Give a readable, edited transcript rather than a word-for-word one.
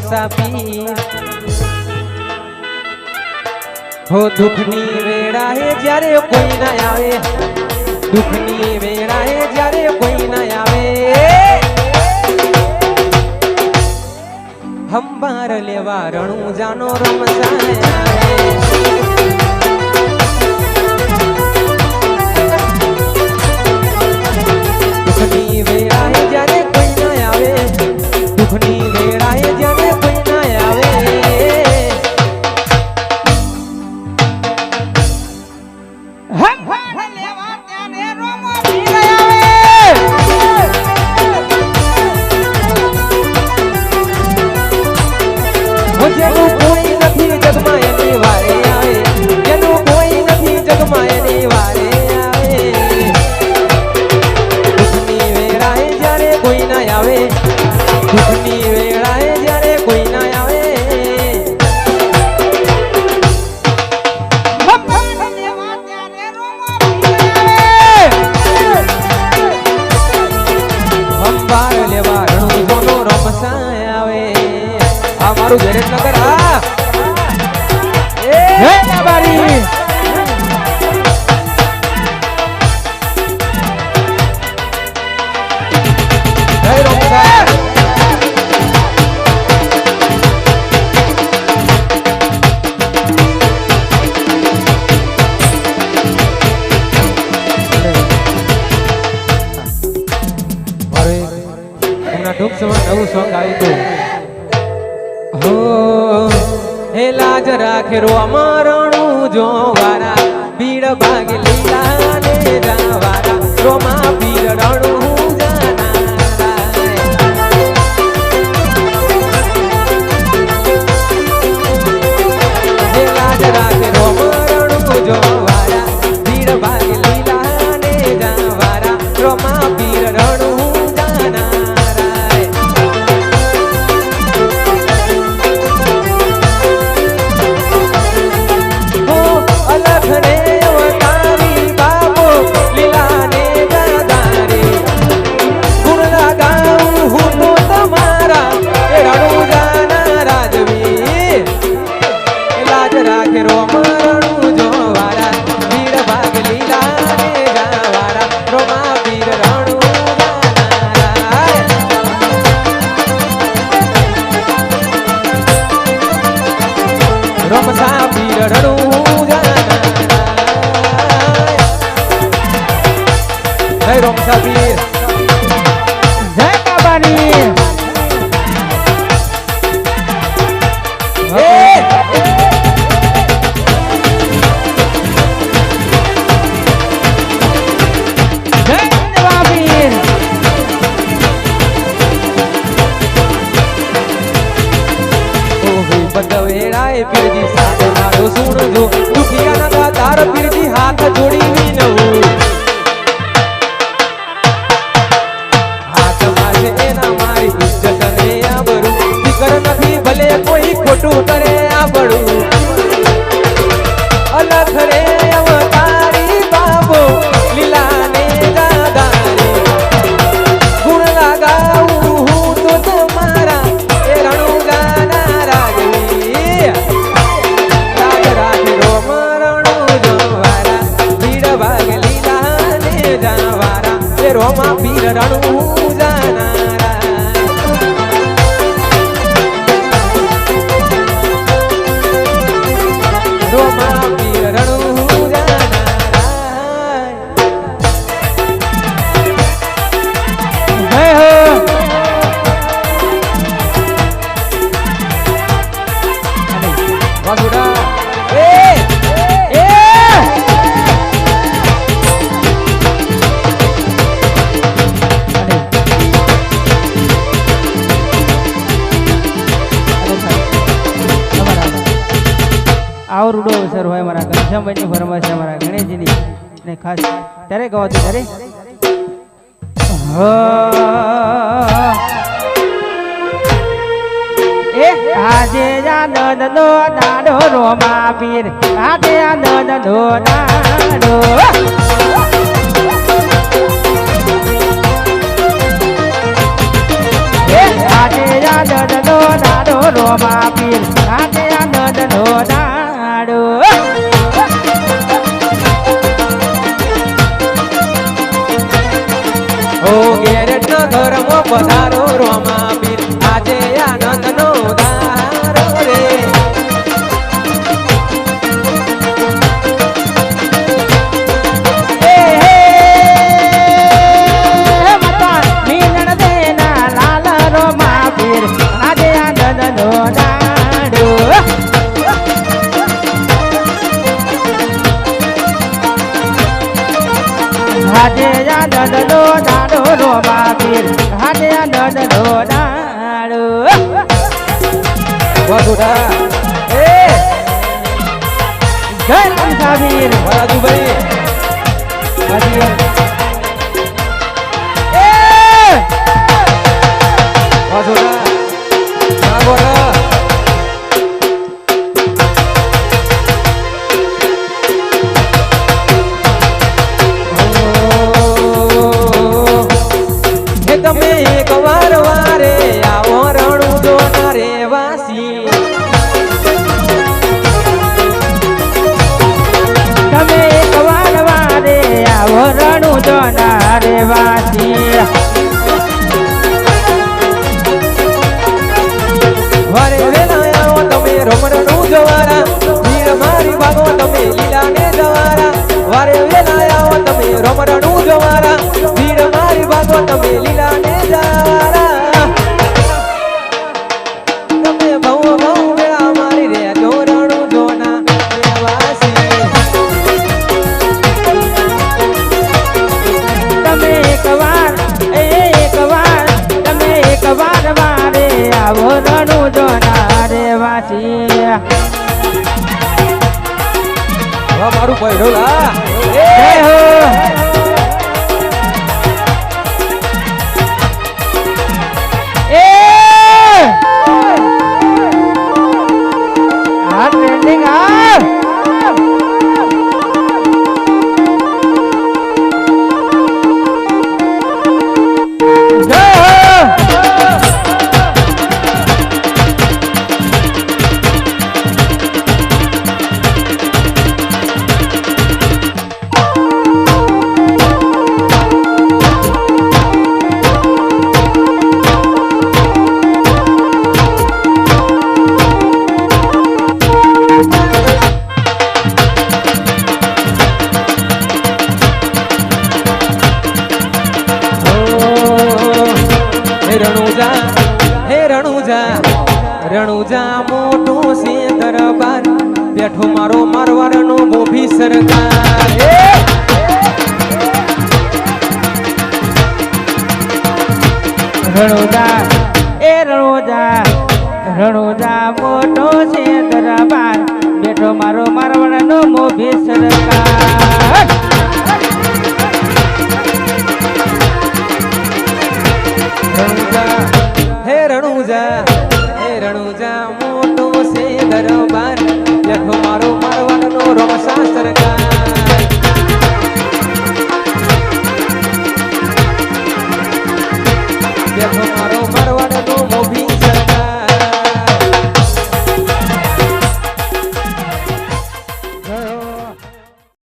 સાપી હો દુઃખની વેળાએ જ્યારે કોઈ ના આવે દુઃખની વેળાએ જ્યારે કોઈ ના આવે હંબાર લેવા રણું જાનો રમસાય દુઃખની વેળાએ જ્યારે કોઈ ના આવે દુઃખની વેળાએ જ્યારે કોઈ ના આવે જેનું કોઈ નથી જગમાં એની વારે આવે જેનું કોઈ નથી જગમાં એની વારે આવે દુઃખની વેળાએ જ્યારે કોઈ ના આવે દુઃખની વેળાએ જ્યારે કોઈ ના આવે અંબાર લેવા રણું જોનો રમસાય આવે આ મારું ગેરેજ નગર આ એ બાબારી જય રોમસા ટૂંક સમય નવું સોંગ આવ્યું હે લાજ રાખે રો અમારણું જો વારા પીડ ભાગ લીલા ને જાવારા રોમા પીડ રણું જાનારા હે લાજ રાખે રો અમારણું જો વારા પીડ ભાગ લીલા ને જાવારા રોમા પીડ રણું જય રોમસા પીર જય બાબાની જય બાબીર ઓહી બદવેરાએ પીરજી સાથ મારો સુણજો દુખિયાના દાતાર પીરજી હાથ જોડી વિનવું ખોટું કરે આવડું અલખ રે અવતારી બાબો લીલા ને દાદારી ગુણ લગાવું હું તો તમારા એ રણું ગાના રાજવી રાજ રાજ રોમ રણું જોવારા પીડ ભાગ લીલા ને જાવારા એ રોમા પીર રણું જાનારા આવો રૂડો અવસર હોય મારા ઘનશ્યામભાઈની ફરમાશ છે મારા ગણેશજીની ને ખાસ ત્યારે ગવાતું ત્યારે એ આજે આનંદ નો નાડો રોમા પીર આજે આનંદ નો નાડો આજે આનંદ નો નાડો રોમા પીર આજે આનંદ નો દાડો ઓ ગેરેટ નો ઘરમાં પધારો રોમા પીર આજે આનંદ નો દારો રે હાજે આનંદ નો દાડો રોમા પીર હાજે આનંદ નો દાડો વાસુડા એ જય લંકાવીર રાજુભાઈ એ વાસુડા નાગોરા તમે એક વાર વારે આવો રણું જોના રે વાસી તમે એક વાર વારે આવો રણું જોના રે વાસી વારે વેલા આવો તમે રમણનું જવારા ભીડ મારી ભાગો તમે લીલા ને જવારા વારે વેલા આવો તમે રમણનું જવારા ભીડ મારી ભાગો તમે લીલા ને જવારા તમે બહુ બહુ વેળા મારી રે રણું જોના વાસી તમે એક વાર તમે એક વાર વારે આવો રણું જોના રે વાસી હવે મારું પહેરોલા જય હો ટ્રેન્ડિંગ રણુજા મોટું છે દરબાર બેઠો મારો મારવાડનો મોભી સરકાર રણુજા મોટો છે દરબાર બેઠો મારો મારવાડનો મોભી સરકાર